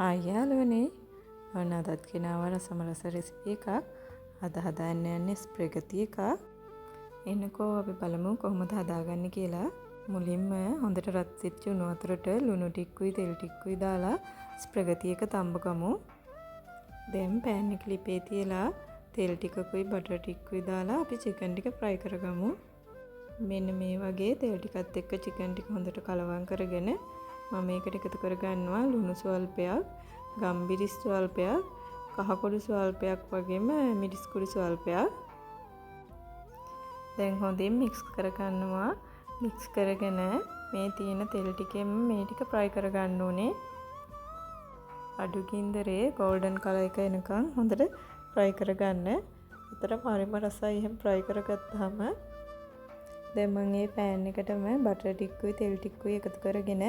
Hi යාළුවනේ. ඔන්න අදත් ගෙනාවා රසමලස රෙසිපි එකක්. අද හදාන්න යන්නේ ස්ප්‍රෙගති එකක්. එන්නකෝ අපි බලමු කොහොමද හදාගන්නේ කියලා. මුලින්ම හොඳට රත් වෙච්ච උණු වතුරට ලුණු ටිකකුයි තෙල් ටිකකුයි දාලා ස්ප්‍රෙගති එක තඹගමු. දැන් පෑන් එක ලිපේ තියලා තෙල් ටිකකුයි බටර් ටිකකුයි දාලා අපි චිකන් ටික ෆ්‍රයි කරගමු. මෙන්න මේ වගේ තෙල් ටිකත් එක්ක චිකන් ටික හොඳට කලවම් කරගෙන මම මේකට එකතු කරගන්නවා ලුණු ස්වල්පයක්, ගම්මිරිස් ස්වල්පයක්, කහකොඩු ස්වල්පයක් වගේම මිරිස් කුඩු ස්වල්පයක්. දැන් හොඳින් මික්ස් කරගන්නවා. මික්ස් කරගෙන මේ තියෙන තෙල් ටිකෙන් මේ ටික ෆ්‍රයි කරගන්න ඕනේ. අඩු ගින්දරේ golden color එක එනකන් හොඳට ෆ්‍රයි කරගන්න. අතර හරිම රසයි එහෙම ෆ්‍රයි කරගත්තාම. දැන් මම මේ පෑන් එකටම බටර් ටිකකුයි තෙල් ටිකකුයි එකතු කරගෙන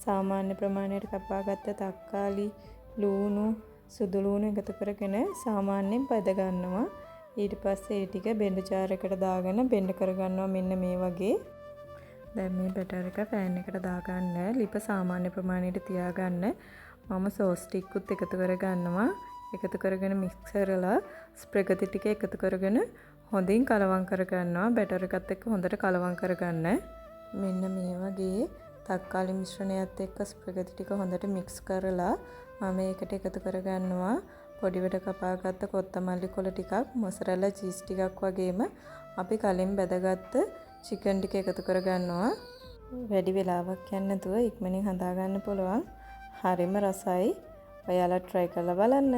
සාමාන්‍ය ප්‍රමාණයට කපාගත්ත තක්කාලි, ලූණු, සුදු ලූණු එකතු කරගෙන සාමාන්‍යයෙන් බද ගන්නවා. ඊට පස්සේ ඒ ටික බෙන්ඩ ජාර් එකට දාගෙන බෙන්ඩ කරගන්නවා මෙන්න මේ වගේ. දැන් මේ බටර් එක පෑන් එකට දාගන්න ලිප සාමාන්‍ය ප්‍රමාණයට තියාගන්න. මම සෝස් ටිකකුත් එකතු කරගන්නවා. එකතු කරගෙන මික්ස් කරලා ස්ප්‍රෙගති ටික එකතු කරගෙන හොඳින් කලවම් කරගන්නවා. බැටර් එකත් එක්ක හොඳට කලවම් කරගන්න. මෙන්න මේ වගේ තක්කාලි මිශ්‍රණයත් එක්ක ස්ප්‍රෙගති ටික හොඳට මික්ස් කරලා මම ඒකට එකතු කරගන්නවා පොඩිවට කපාගත්ත කොත්තමල්ලි කොළ ටිකක්, මොසරෙල්ලා චීස් ටිකක් වගේම අපි කලින් බැදගත්ත චිකන් ටික එකතු කරගන්නවා. වැඩි වෙලාවක් යන්න නැතුව ඉක්මනින් හදාගන්න පුළුවන්. හරිම රසයි. ඔයාලා try කරලා බලන්න.